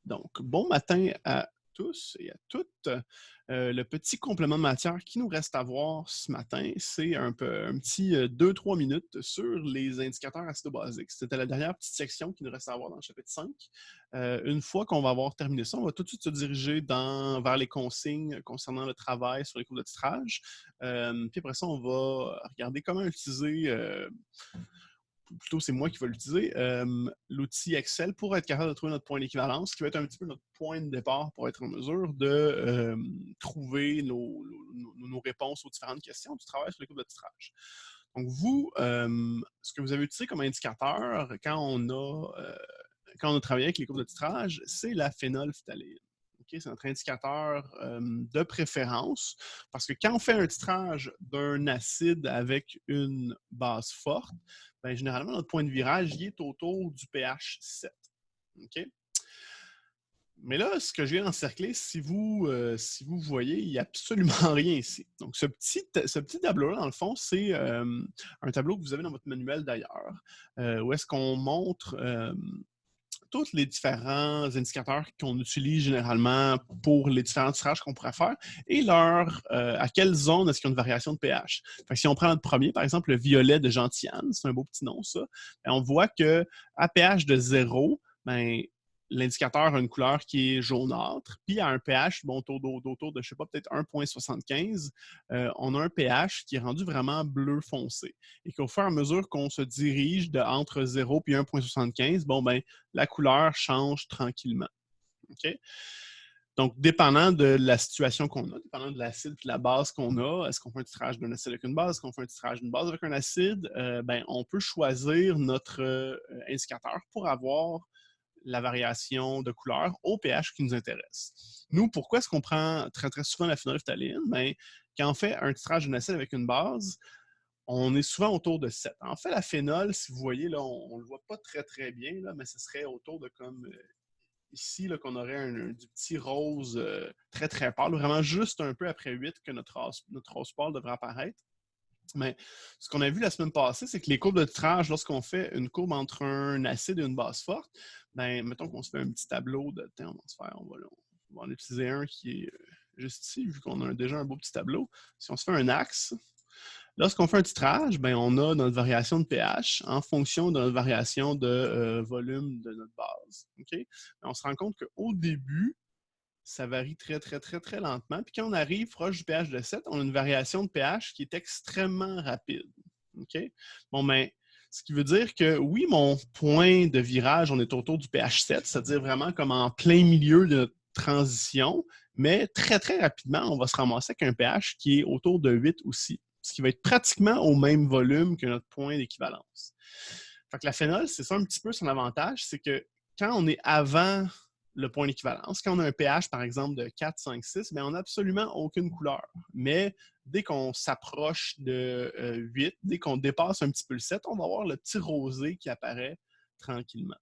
Donc, bon matin à tous et à toutes. Le petit complément de matière qui nous reste à voir ce matin, c'est un petit 2-3 minutes sur les indicateurs acido-basiques. C'était la dernière petite section qui nous reste à voir dans le chapitre 5. Une fois qu'on va avoir terminé ça, on va tout de suite se diriger vers les consignes concernant le travail sur les cours de titrage. Puis après ça, on va regarder comment utiliser plutôt c'est moi qui vais l'utiliser, l'outil Excel pour être capable de trouver notre point d'équivalence, qui va être un petit peu notre point de départ pour être en mesure de trouver nos réponses aux différentes questions du travail sur les cours de titrage. Donc vous, ce que vous avez utilisé comme indicateur quand on a travaillé avec les cours de titrage, c'est la phénolphtaléine. Okay, c'est notre indicateur de préférence parce que quand on fait un titrage d'un acide avec une base forte, ben, généralement, notre point de virage il est autour du pH 7. Okay? Mais là, ce que je viens d'encercler, si vous voyez, il n'y a absolument rien ici. Donc, ce petit tableau-là, dans le fond, c'est un tableau que vous avez dans votre manuel d'ailleurs, où est-ce qu'on montre tous les différents indicateurs qu'on utilise généralement pour les différents tirages qu'on pourrait faire et à quelle zone est-ce qu'il y a une variation de pH. Fait que si on prend notre premier, par exemple, le violet de Gentiane, c'est un beau petit nom, ça, on voit qu'à pH de 0, ben, l'indicateur a une couleur qui est jaunâtre, puis à un pH autour de, je sais pas, peut-être 1,75, on a un pH qui est rendu vraiment bleu foncé. Et qu'au fur et à mesure qu'on se dirige entre 0 et 1,75, bon, ben, la couleur change tranquillement. Okay? Donc, dépendant de la situation qu'on a, dépendant de l'acide et de la base qu'on a, est-ce qu'on fait un titrage d'un acide avec une base, est-ce qu'on fait un titrage d'une base avec un acide, ben, on peut choisir notre indicateur pour avoir la variation de couleur au pH qui nous intéresse. Nous, pourquoi est-ce qu'on prend très, très souvent la phénolphtaléine? Ben, quand on fait un titrage d'un acide avec une base, on est souvent autour de 7. En fait, la phénol, si vous voyez, là, on ne le voit pas très, très bien, là, mais ce serait autour de comme ici, là, qu'on aurait du petit rose très, très pâle, vraiment juste un peu après 8 que notre rose pâle devrait apparaître. Mais ce qu'on a vu la semaine passée, c'est que les courbes de titrage, lorsqu'on fait une courbe entre un acide et une base forte, ben, mettons qu'on se fait un petit tableau de temps, on va en utiliser un qui est juste ici, vu qu'on a déjà un beau petit tableau. Si on se fait un axe, lorsqu'on fait un titrage, ben, on a notre variation de pH en fonction de notre variation de volume de notre base. Okay? On se rend compte qu'au début, ça varie très, très, très, très lentement. Puis quand on arrive proche du pH de 7, on a une variation de pH qui est extrêmement rapide. Okay? Bon, ben, ce qui veut dire que oui, mon point de virage, on est autour du pH 7, c'est-à-dire vraiment comme en plein milieu de notre transition, mais très, très rapidement, on va se ramasser avec un pH qui est autour de 8 aussi, ce qui va être pratiquement au même volume que notre point d'équivalence. Fait que la phénol, c'est ça un petit peu son avantage, c'est que quand on est avant le point d'équivalence, quand on a un pH, par exemple, de 4, 5, 6, bien, on n'a absolument aucune couleur. Mais dès qu'on s'approche de 8, dès qu'on dépasse un petit peu le 7, on va avoir le petit rosé qui apparaît tranquillement.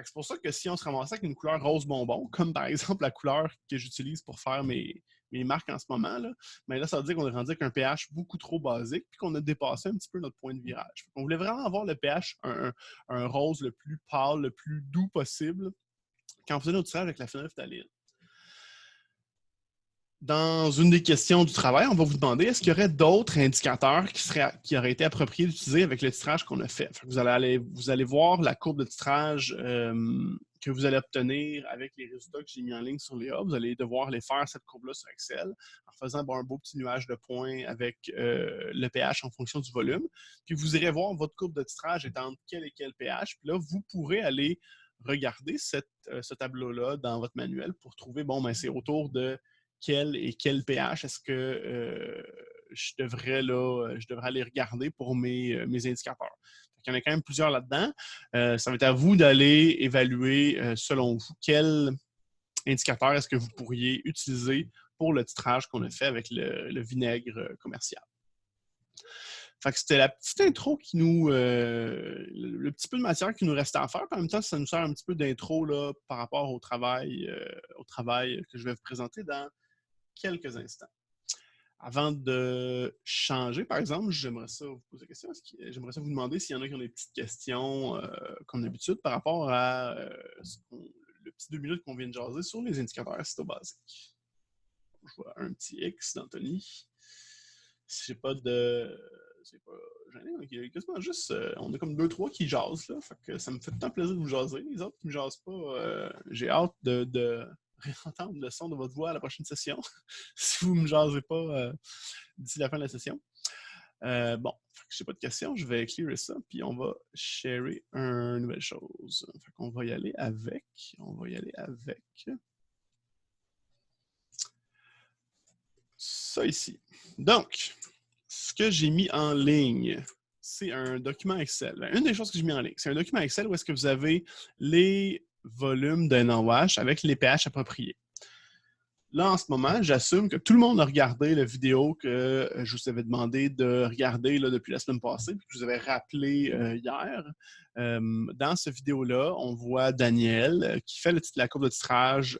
C'est pour ça que si on se ramassait avec une couleur rose bonbon, comme par exemple la couleur que j'utilise pour faire mes marques en ce moment, là, mais là, ça veut dire qu'on est rendu avec un pH beaucoup trop basique puis qu'on a dépassé un petit peu notre point de virage. On voulait vraiment avoir le pH, un rose le plus pâle, le plus doux possible quand on faisait notre tirage avec la phénolphtaléine. Dans une des questions du travail, on va vous demander est-ce qu'il y aurait d'autres indicateurs qui auraient été appropriés d'utiliser avec le titrage qu'on a fait. Vous allez voir la courbe de titrage que vous allez obtenir avec les résultats que j'ai mis en ligne sur Léa. Vous allez devoir les faire, cette courbe-là, sur Excel, en faisant un beau petit nuage de points avec le pH en fonction du volume. Puis vous irez voir votre courbe de titrage est entre quel et quel pH. Puis là, vous pourrez aller regarder ce tableau-là dans votre manuel pour trouver, bon, ben, c'est autour de quel et quel pH est-ce que je devrais aller regarder pour mes indicateurs. Il y en a quand même plusieurs là-dedans. Ça va être à vous d'aller évaluer, selon vous, quel indicateur est-ce que vous pourriez utiliser pour le titrage qu'on a fait avec le vinaigre commercial. Fait que c'était la petite intro le petit peu de matière qui nous restait à faire. En même temps, ça nous sert un petit peu d'intro là, par rapport au travail que je vais vous présenter dans quelques instants. Avant de changer, par exemple, j'aimerais ça vous poser la question. J'aimerais ça vous demander s'il y en a qui ont des petites questions comme d'habitude par rapport à le petit 2 minutes qu'on vient de jaser sur les indicateurs acétobasiques. Je vois un petit X d'Anthony. Si j'ai pas de... C'est pas gêné, donc il y a quasiment juste... on a comme 2-3 qui jasent, là. Fait que ça me fait tant plaisir de vous jaser. Les autres qui me jasent pas, j'ai hâte de réentendre le son de votre voix à la prochaine session. Si vous me jasez pas d'ici la fin de la session. Bon, je n'ai pas de questions, je vais clearer ça, puis on va sharer une nouvelle chose. Fait qu'on va y aller avec. Ça ici. Donc, ce que j'ai mis en ligne, c'est un document Excel. Une des choses que j'ai mis en ligne, c'est un document Excel où est-ce que vous avez les volumes d'un NaOHF avec les pH appropriés. Là, en ce moment, j'assume que tout le monde a regardé la vidéo que je vous avais demandé de regarder là, depuis la semaine passée, puis que je vous avais rappelé hier. Dans cette vidéo-là, on voit Daniel qui fait la courbe de titrage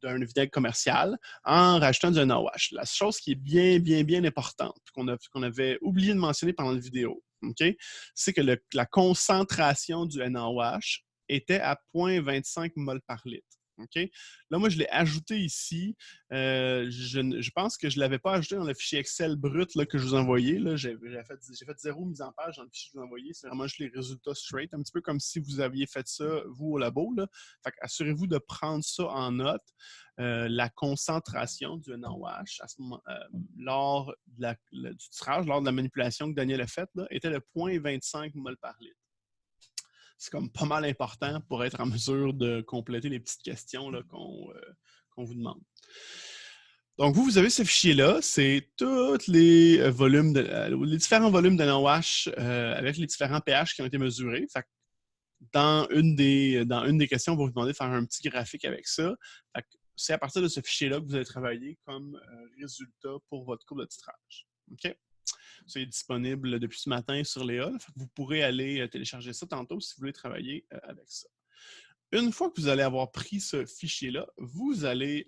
d'un vinaigre commercial en rajoutant du NaOH. La chose qui est bien importante, qu'on avait oublié de mentionner pendant la vidéo, okay, c'est que la concentration du NaOH était à 0,25 mol par litre. Okay? Là, moi, je l'ai ajouté ici. Je pense que je ne l'avais pas ajouté dans le fichier Excel brut là, que je vous envoyais. J'ai fait 0 mise en page dans le fichier que je vous envoyais. C'est vraiment juste les résultats straight, un petit peu comme si vous aviez fait ça, vous, au labo. Là. Fait assurez-vous de prendre ça en note. La concentration du NaOH à ce moment, lors du titrage, lors de la manipulation que Daniel a faite, là, était de 0,25 mol par litre. C'est comme pas mal important pour être en mesure de compléter les petites questions qu'on vous demande. Donc, vous avez ce fichier-là, c'est tous les volumes, les différents volumes de NaOH avec les différents pH qui ont été mesurés. Fait que dans une des questions, on va vous demander de faire un petit graphique avec ça. C'est à partir de ce fichier-là que vous allez travailler comme résultat pour votre courbe de titrage. OK? C'est disponible depuis ce matin sur Léa. Vous pourrez aller télécharger ça tantôt si vous voulez travailler avec ça. Une fois que vous allez avoir pris ce fichier-là, vous allez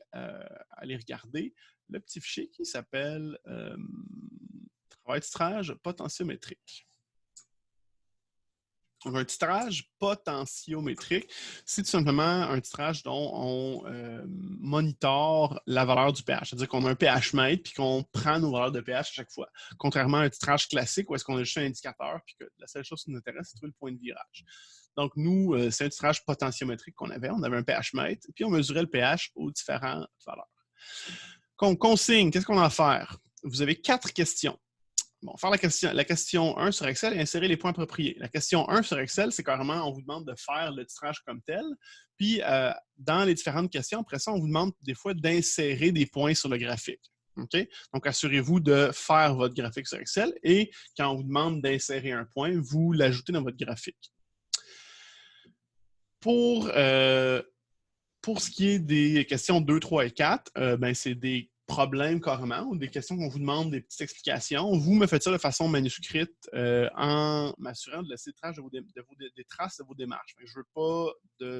aller regarder le petit fichier qui s'appelle travail de titrage potentiométrique. Donc, un titrage potentiométrique, c'est tout simplement un titrage dont on monitore la valeur du pH. C'est-à-dire qu'on a un pH mètre puis qu'on prend nos valeurs de pH à chaque fois. Contrairement à un titrage classique où est-ce qu'on a juste un indicateur puis que la seule chose qui nous intéresse, c'est de trouver le point de virage. Donc, nous, c'est un titrage potentiométrique qu'on avait. On avait un pH mètre puis on mesurait le pH aux différentes valeurs. Consigne, qu'est-ce qu'on a à faire? Vous avez 4 questions. Bon, faire la question 1 sur Excel et insérer les points appropriés. La question 1 sur Excel, c'est carrément, on vous demande de faire le titrage comme tel. Puis, dans les différentes questions, après ça, on vous demande des fois d'insérer des points sur le graphique. Okay? Donc, assurez-vous de faire votre graphique sur Excel et quand on vous demande d'insérer un point, vous l'ajoutez dans votre graphique. Pour ce qui est des questions 2, 3 et 4, c'est des problèmes carrément ou des questions qu'on vous demande des petites explications. Vous me faites ça de façon manuscrite en m'assurant de laisser des traces de vos démarches. Je ne veux pas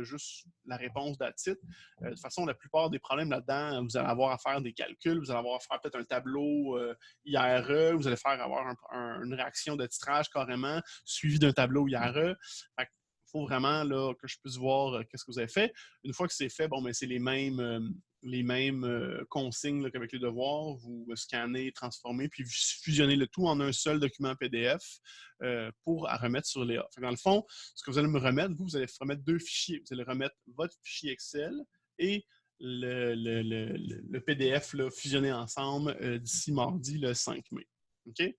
juste la réponse d'attitude. De toute façon, la plupart des problèmes là-dedans, vous allez avoir à faire des calculs, vous allez avoir à faire peut-être un tableau IRE, vous allez avoir une réaction de titrage carrément suivi d'un tableau IRE. Il faut vraiment là, que je puisse voir qu'est-ce que vous avez fait. Une fois que c'est fait, c'est les mêmes consignes qu'avec les devoirs. Vous scannez, transformez, puis vous fusionnez le tout en un seul document PDF pour remettre sur Léa. Dans le fond, ce que vous allez me remettre, vous allez remettre 2 fichiers. Vous allez remettre votre fichier Excel et le PDF là, fusionné ensemble d'ici mardi le 5 mai. Okay?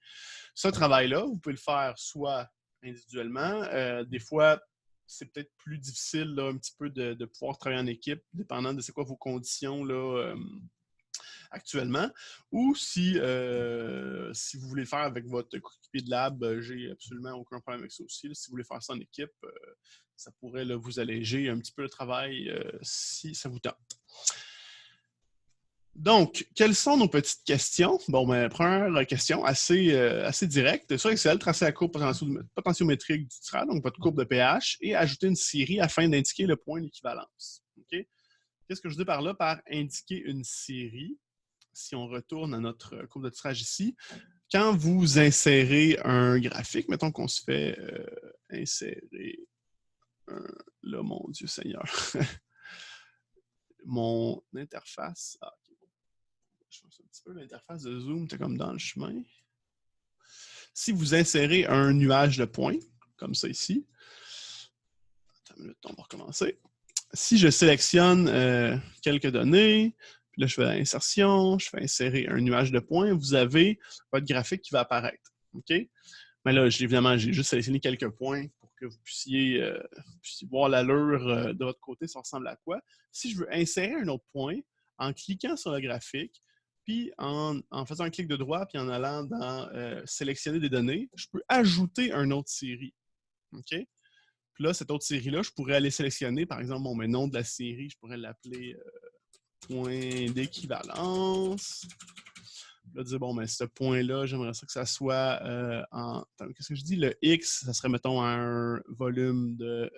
Ce travail-là, vous pouvez le faire soit individuellement, des fois, c'est peut-être plus difficile là, un petit peu de pouvoir travailler en équipe, dépendant de c'est quoi vos conditions là, actuellement. Ou si vous voulez le faire avec votre coéquipier de lab, j'ai absolument aucun problème avec ça aussi. Là. Si vous voulez faire ça en équipe, ça pourrait là, vous alléger un petit peu le travail si ça vous tente. Donc, quelles sont nos petites questions? Première question assez directe. Sur Excel, tracer la courbe potentiométrique du titrage, donc votre courbe de pH, et ajouter une série afin d'indiquer le point d'équivalence. Okay? Qu'est-ce que je dis par là par indiquer une série? Si on retourne à notre courbe de titrage ici, quand vous insérez un graphique, mettons qu'on se fait insérer là, mon Dieu Seigneur. Mon interface. Ah, ok, bon. Je pense un petit peu l'interface de Zoom, c'est comme dans le chemin. Si vous insérez un nuage de points, comme ça ici, attends une minute, on va recommencer. Si je sélectionne quelques données, puis là je fais insertion, je fais insérer un nuage de points, vous avez votre graphique qui va apparaître. OK? Mais là, évidemment, j'ai juste sélectionné quelques points pour que vous puissiez voir l'allure de votre côté, ça ressemble à quoi. Si je veux insérer un autre point, en cliquant sur le graphique, puis en faisant un clic de droit, puis en allant dans sélectionner des données, je peux ajouter une autre série. OK? Puis là, cette autre série-là, je pourrais aller sélectionner, par exemple, mon nom de la série, je pourrais l'appeler point d'équivalence. Là, dire, bon, mais ce point-là, j'aimerais ça que ça soit en... Qu'est-ce que je dis? Le X, ça serait, mettons, un volume de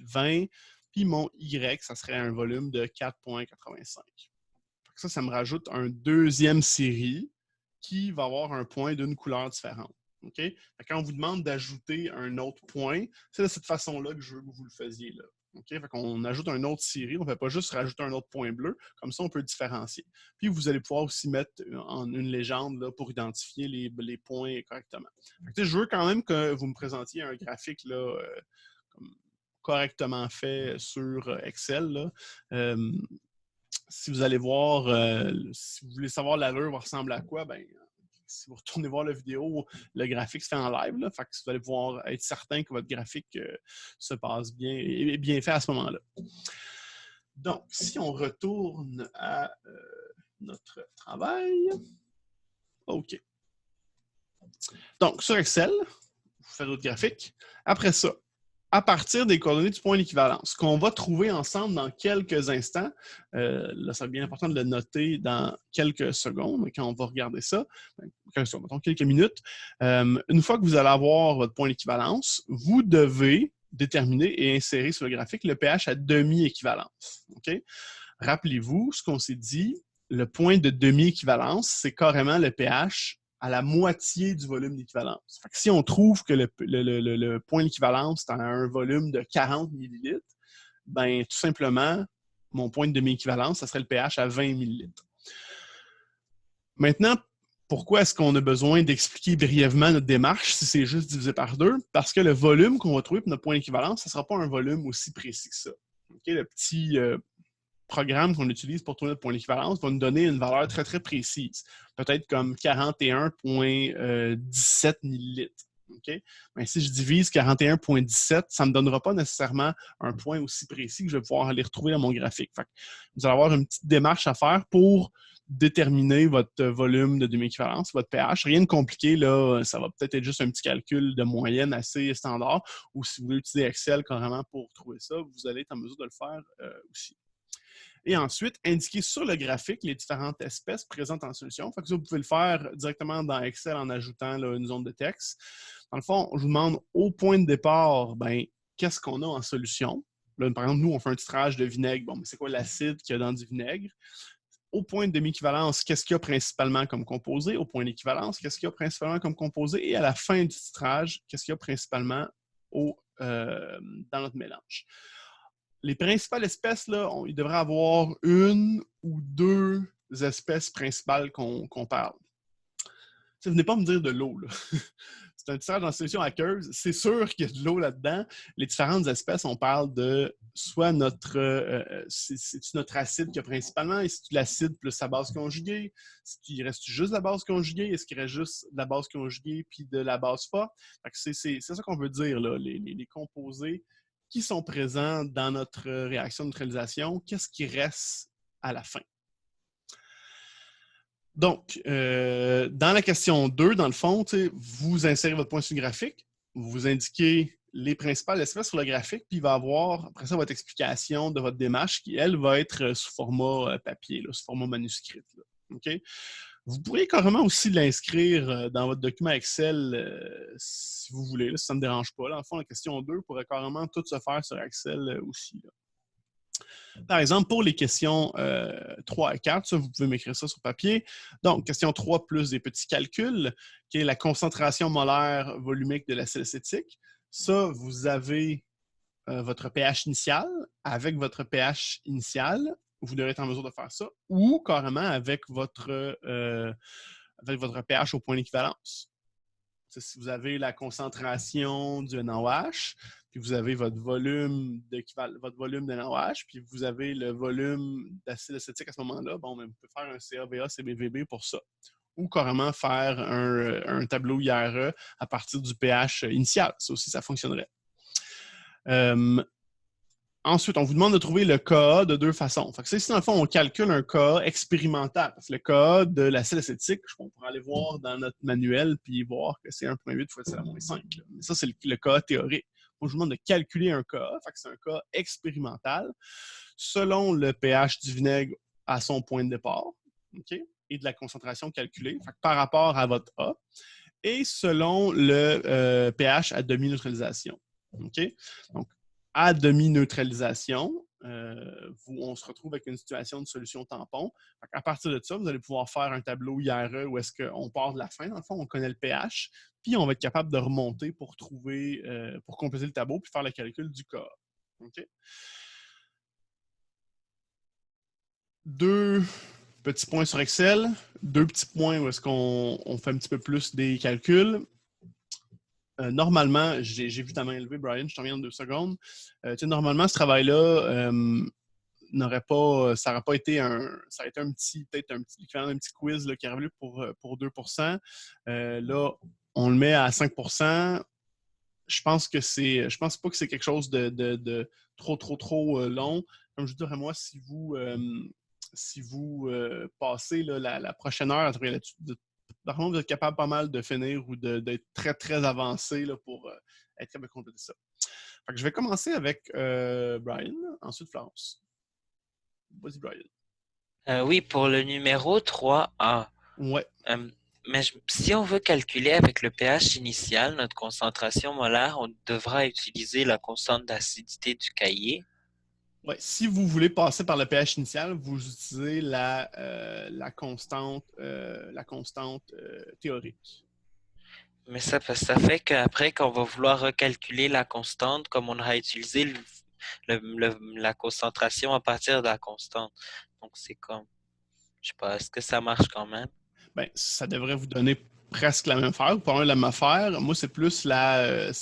20, puis mon Y, ça serait un volume de 4,85. Ça me rajoute une deuxième série qui va avoir un point d'une couleur différente. Okay? Quand on vous demande d'ajouter un autre point, c'est de cette façon-là que je veux que vous le faisiez. Là. Okay? Fait qu'on ajoute une autre série, on ne fait pas juste rajouter un autre point bleu, comme ça on peut le différencier. Puis vous allez pouvoir aussi mettre en une légende là, pour identifier les points correctement. Fait que, je veux quand même que vous me présentiez un graphique là, correctement fait sur Excel. Là. Si vous allez voir, si vous voulez savoir l'allure ressemble à quoi, ben, si vous retournez voir la vidéo, le graphique se fait en live. Là, fait que vous allez pouvoir être certain que votre graphique se passe bien et est bien fait à ce moment-là. Donc, si on retourne à notre travail, OK. Donc, sur Excel, vous faites votre graphique. Après ça, à partir des coordonnées du point d'équivalence, qu'on va trouver ensemble dans quelques instants. Là, c'est bien important de le noter dans quelques secondes, quand on va regarder ça, mettons quelques minutes. Une fois que vous allez avoir votre point d'équivalence, vous devez déterminer et insérer sur le graphique le pH à demi-équivalence. Okay? Rappelez-vous ce qu'on s'est dit, le point de demi-équivalence, c'est carrément le pH à la moitié du volume d'équivalence. Si on trouve que le point d'équivalence est à un volume de 40 ml, ben, tout simplement, mon point de demi-équivalence, ça serait le pH à 20 ml. Maintenant, pourquoi est-ce qu'on a besoin d'expliquer brièvement notre démarche si c'est juste divisé par 2? Parce que le volume qu'on va trouver pour notre point d'équivalence, ce ne sera pas un volume aussi précis que ça. Okay? Le petit programme qu'on utilise pour trouver notre point d'équivalence va nous donner une valeur très, très précise. Peut-être comme 41,17 ml. Okay? Ben, si je divise 41,17, ça ne me donnera pas nécessairement un point aussi précis que je vais pouvoir aller retrouver dans mon graphique. Fait que vous allez avoir une petite démarche à faire pour déterminer votre volume de demi-équivalence, votre pH. Rien de compliqué, là, ça va peut-être être juste un petit calcul de moyenne assez standard, ou si vous voulez utiliser Excel carrément pour trouver ça, vous allez être en mesure de le faire aussi. Et ensuite, indiquer sur le graphique les différentes espèces présentes en solution. Fait que ça, vous pouvez le faire directement dans Excel en ajoutant là, une zone de texte. Dans le fond, je vous demande au point de départ, ben, qu'est-ce qu'on a en solution? Là, par exemple, nous, on fait un titrage de vinaigre. Bon, mais c'est quoi l'acide qu'il y a dans du vinaigre? Au point de demi-équivalence, qu'est-ce qu'il y a principalement comme composé? Au point d'équivalence, qu'est-ce qu'il y a principalement comme composé? Et à la fin du titrage, qu'est-ce qu'il y a principalement dans notre mélange? Les principales espèces, là, il devrait avoir une ou deux espèces principales qu'on parle. Ça, venez pas me dire de l'eau. C'est un titrage en solution aqueuse. C'est sûr qu'il y a de l'eau là-dedans. Les différentes espèces, on parle de soit notre acide qu'il y a principalement, est-ce que l'acide plus sa base conjuguée? Est-ce qu'il reste juste la base conjuguée? Est-ce qu'il reste juste de la base conjuguée puis de la base forte? C'est ça qu'on veut dire, là, les composés qui sont présents dans notre réaction de neutralisation, qu'est-ce qui reste à la fin? Donc, dans la question 2, dans le fond, vous insérez votre point sur le graphique, vous indiquez les principales espèces sur le graphique, puis il va avoir, après ça, votre explication de votre démarche qui, elle, va être sous format papier, là, sous format manuscrit. Là. Okay? Vous pourriez carrément aussi l'inscrire dans votre document Excel si vous voulez, là, si ça ne me dérange pas. Là, en fond, la question 2 pourrait carrément tout se faire sur Excel aussi. Là. Par exemple, pour les questions 3 et 4, ça, vous pouvez m'écrire ça sur papier. Donc, question 3 plus des petits calculs, qui est la concentration molaire volumique de l'acide acétique. Ça, vous avez votre pH initial avec votre pH initial, vous devrez être en mesure de faire ça, ou carrément avec votre pH au point d'équivalence. Si vous avez la concentration du NaOH, puis vous avez votre volume de NaOH, puis vous avez le volume d'acide acétique à ce moment-là, bon, ben, vous pouvez faire un CAVA, CBVB pour ça. Ou carrément faire un tableau IRE à partir du pH initial. Ça aussi, ça fonctionnerait. Ensuite, on vous demande de trouver le KA de deux façons. Fait que ici, dans le fond, on calcule un KA expérimental. Parce que le KA de l'acide acétique, on pourrait aller voir dans notre manuel puis voir que c'est 1,8 fois 10⁻⁵. Mais ça, c'est le KA théorique. Moi, je vous demande de calculer un KA. Fait que c'est un KA expérimental selon le pH du vinaigre à son point de départ, okay, et de la concentration calculée fait que par rapport à votre A, et selon le pH à demi-neutralisation. Okay? Donc, à demi-neutralisation, on se retrouve avec une situation de solution tampon. À partir de ça, vous allez pouvoir faire un tableau IRE où est-ce qu'on part de la fin. Dans le fond, on connaît le pH, puis on va être capable de remonter pour trouver, pour compléter le tableau puis faire le calcul du KA. Okay? Deux petits points sur Excel, deux petits points où est-ce qu'on fait un petit peu plus des calculs. Normalement, j'ai vu ta main levée, Brian, je t'en reviens en 2 secondes. Normalement, ce travail-là ça n'aurait pas été ça aurait été peut-être un petit équivalent d'un petit quiz là, qui est revenu pour 2 là, on le met à 5 je pense pas que c'est quelque chose de trop long. Comme je dirais moi, si vous passez là, la prochaine heure à travailler là-dessus, par contre, vous êtes capable pas mal de finir ou d'être très, très avancé là, pour être capable de compléter ça. Fait que je vais commencer avec Brian, ensuite Florence. Vas-y, Brian. Oui, pour le numéro 3A. Ouais. Mais si on veut calculer avec le pH initial notre concentration molaire, on devra utiliser la constante d'acidité du cahier. Ouais, si vous voulez passer par le pH initial, vous utilisez la constante théorique. Mais ça fait qu'après, quand on va vouloir recalculer la constante, comme on aura utilisé la concentration à partir de la constante. Donc, c'est comme, je sais pas, est-ce que ça marche quand même? Ben, ça devrait vous donner presque la même affaire, ou pas la même affaire. Moi, c'est plus la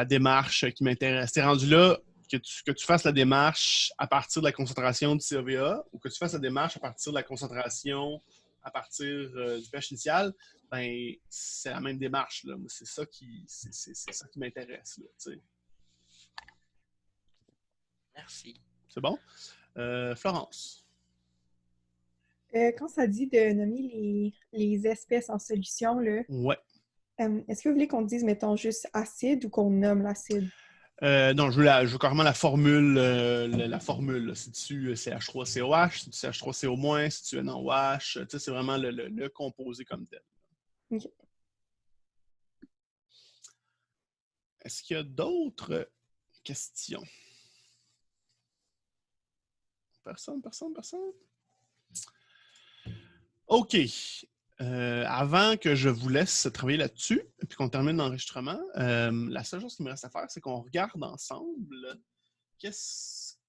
démarche qui m'intéresse. C'est rendu là que tu fasses la démarche à partir de la concentration du CAVA ou que tu fasses la démarche à partir de la concentration à partir du pH initial, ben, c'est la même démarche. Là. C'est ça qui m'intéresse. Là, Merci. c'est bon? Florence. Quand ça dit de nommer les espèces en solution, là, Ouais. Est-ce que vous voulez qu'on dise, mettons, juste acide ou qu'on nomme l'acide? Non, je veux carrément la formule. La formule. Si tu CH3COH, si tu CH3CO-, si tu NaOH, c'est vraiment le composé comme tel. Okay. Est-ce qu'il y a d'autres questions? Personne? OK. Avant que je vous laisse travailler là-dessus, puis qu'on termine l'enregistrement, la seule chose qui me reste à faire, c'est qu'on regarde ensemble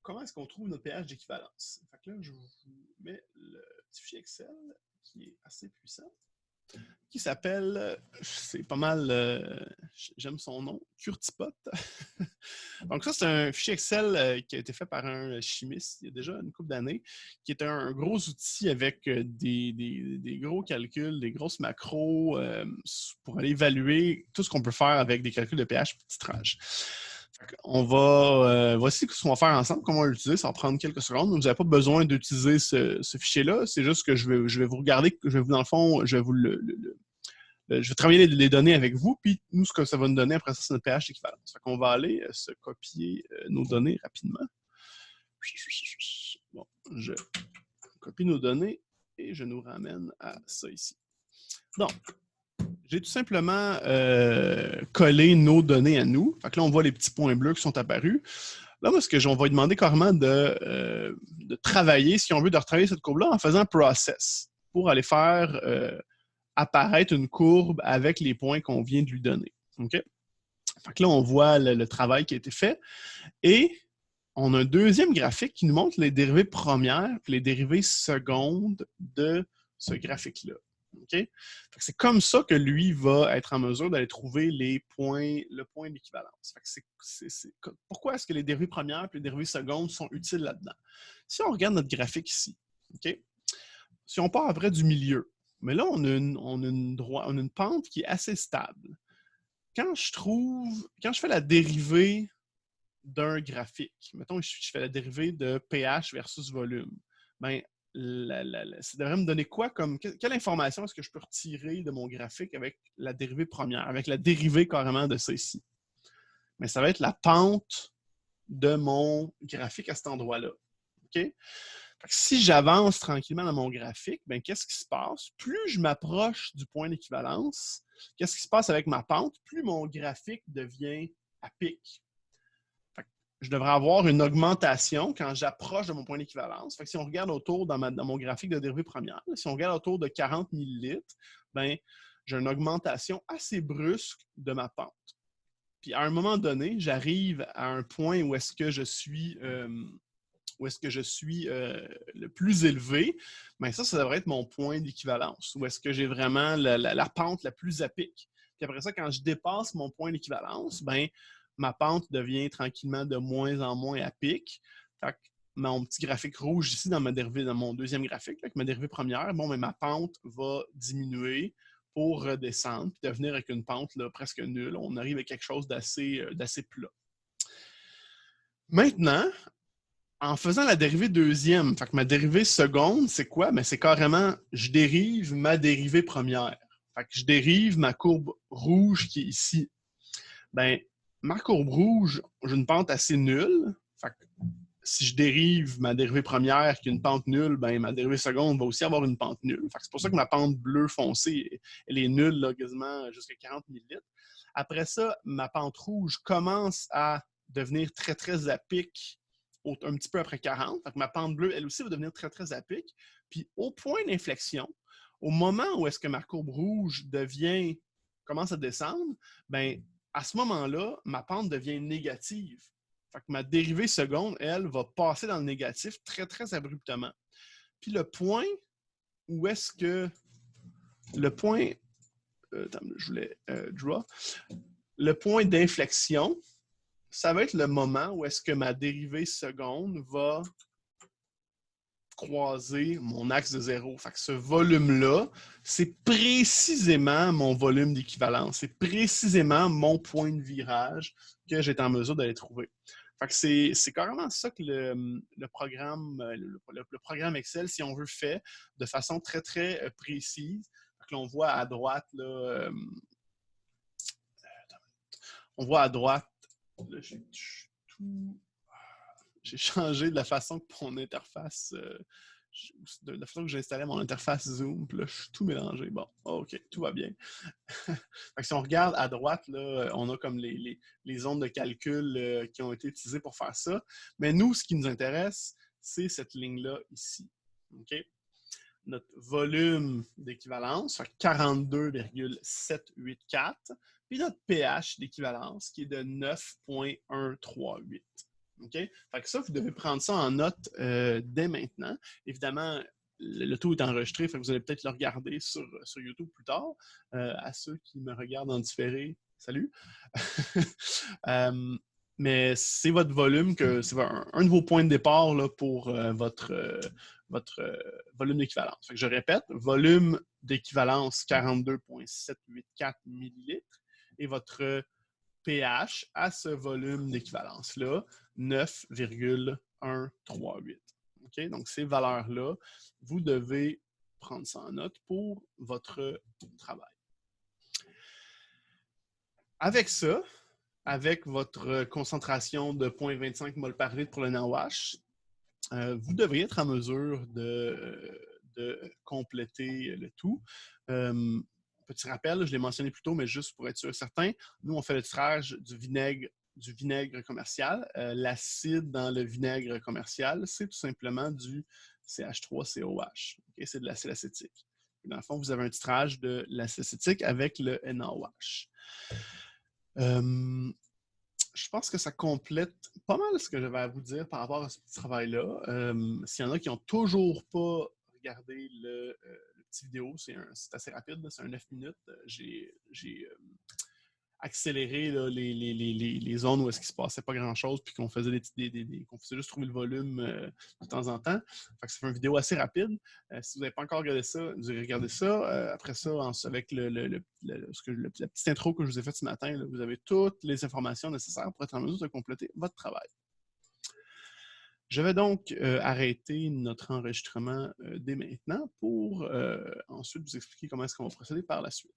comment est-ce qu'on trouve notre pH d'équivalence. Fait que là, je vous mets le petit fichier Excel qui est assez puissant, qui s'appelle, c'est pas mal, j'aime son nom, Curtipot. Donc ça, c'est un fichier Excel qui a été fait par un chimiste il y a déjà une couple d'années, qui est un gros outil avec des gros calculs, des grosses macros pour aller évaluer tout ce qu'on peut faire avec des calculs de pH et de titrage. Voici ce qu'on va faire ensemble, comment on va l'utiliser, ça va prendre quelques secondes. Vous n'avez pas besoin d'utiliser ce fichier-là, c'est juste que je vais vous regarder, dans le fond, je vais travailler les données avec vous, puis nous, ce que ça va nous donner après ça, c'est notre pH d'équivalence. On va aller se copier nos données rapidement. Bon, je copie nos données et je nous ramène à ça ici. Donc, j'ai tout simplement collé nos données à nous. Fait que là, on voit les petits points bleus qui sont apparus. Là, moi, on va lui demander carrément de travailler, si on veut, de retravailler cette courbe-là en faisant process pour aller faire apparaître une courbe avec les points qu'on vient de lui donner. OK? Fait que là, on voit le travail qui a été fait. Et on a un deuxième graphique qui nous montre les dérivées premières et les dérivées secondes de ce graphique-là. Okay? C'est comme ça que lui va être en mesure d'aller trouver le point d'équivalence. Pourquoi est-ce que les dérivées premières et les dérivées secondes sont utiles là-dedans? Si on regarde notre graphique ici, okay? Si on part après du milieu, mais là, on a une pente qui est assez stable. Quand je fais la dérivée d'un graphique, mettons je fais la dérivée de pH versus volume, bien, ça devrait me donner quoi quelle information est-ce que je peux retirer de mon graphique avec la dérivée première, avec la dérivée carrément de ça ici? Mais ça va être la pente de mon graphique à cet endroit-là. OK? Si j'avance tranquillement dans mon graphique, bien, qu'est-ce qui se passe? Plus je m'approche du point d'équivalence, qu'est-ce qui se passe avec ma pente? Plus mon graphique devient à pic. Je devrais avoir une augmentation quand j'approche de mon point d'équivalence. Si on regarde autour dans mon graphique de dérivée première, si on regarde autour de 40 ml, ben, j'ai une augmentation assez brusque de ma pente. Puis à un moment donné, j'arrive à un point où est-ce que je suis, le plus élevé. Bien, ça devrait être mon point d'équivalence, où est-ce que j'ai vraiment la pente la plus à pic. Puis après ça, quand je dépasse mon point d'équivalence, ben, ma pente devient tranquillement de moins en moins à pic. Fait que mon petit graphique rouge ici dans mon deuxième graphique, avec ma dérivée première, bon, mais ma pente va diminuer pour redescendre puis devenir avec une pente là, presque nulle. On arrive à quelque chose d'assez plat. Maintenant, en faisant la dérivée deuxième, fait que ma dérivée seconde, c'est quoi? Ben, c'est carrément, je dérive ma dérivée première. Fait que je dérive ma courbe rouge qui est ici. Ben, ma courbe rouge, j'ai une pente assez nulle. Fait que si je dérive ma dérivée première qui est une pente nulle, ben, ma dérivée seconde va aussi avoir une pente nulle. Fait que c'est pour ça que ma pente bleue foncée, elle est nulle là, quasiment jusqu'à 40 ml. Après ça, ma pente rouge commence à devenir très, très à pic un petit peu après 40. Fait que ma pente bleue, elle aussi, va devenir très, très à pic. Puis au point d'inflexion, au moment où est-ce que ma courbe rouge commence à descendre, ben, à ce moment-là, ma pente devient négative. Fait que ma dérivée seconde, elle, va passer dans le négatif très, très abruptement. Puis le point où est-ce que... Le point... je voulais draw. Le point d'inflexion, ça va être le moment où est-ce que ma dérivée seconde va croiser mon axe de zéro. Fait que ce volume-là, c'est précisément mon volume d'équivalence. C'est précisément mon point de virage que j'ai été en mesure d'aller trouver. Fait que c'est carrément ça que le programme Excel, si on veut, fait de façon très, très précise. Fait que là, on voit à droite, là, là, j'ai changé de la façon que mon interface, de la façon que j'installais mon interface Zoom, puis là, je suis tout mélangé. Bon, OK, tout va bien. Fait que si on regarde à droite, là, on a comme les zones de calcul qui ont été utilisées pour faire ça. Mais nous, ce qui nous intéresse, c'est cette ligne-là ici. OK? Notre volume d'équivalence, fait 42,784, puis notre pH d'équivalence qui est de 9,138. Okay? Fait que ça, vous devez prendre ça en note dès maintenant. Évidemment, le tout est enregistré, fait que vous allez peut-être le regarder sur YouTube plus tard. À ceux qui me regardent en différé, salut! Mais c'est votre volume, c'est un de vos points de départ là, pour votre volume d'équivalence. Fait que je répète, volume d'équivalence 42,784 ml et votre pH à ce volume d'équivalence-là, 9,138. Okay? Donc, ces valeurs-là, vous devez prendre ça en note pour votre travail. Avec ça, avec votre concentration de 0,25 mol par litre pour le NaOH, vous devriez être en mesure de compléter le tout. Petit rappel, je l'ai mentionné plus tôt, mais juste pour être sûr et certain, nous, on fait le tirage du vinaigre commercial. L'acide dans le vinaigre commercial, c'est tout simplement du CH3COH. Okay? C'est de l'acide acétique. Dans le fond, vous avez un tirage de l'acide acétique avec le NaOH. Je pense que ça complète pas mal ce que j'avais à vous dire par rapport à ce petit travail-là. S'il y en a qui n'ont toujours pas regardé le petit vidéo, c'est assez rapide, c'est un 9 minutes. J'ai accéléré là, les zones où est-ce qu'il se passait pas grand-chose, puis qu'on faisait qu'on faisait juste trouver le volume de temps en temps. Fait que ça fait une vidéo assez rapide. Si vous n'avez pas encore regardé ça, vous allez regarder ça. Après ça, avec la petite intro que je vous ai faite ce matin, là, vous avez toutes les informations nécessaires pour être en mesure de compléter votre travail. Je vais donc arrêter notre enregistrement dès maintenant pour ensuite vous expliquer comment est-ce qu'on va procéder par la suite.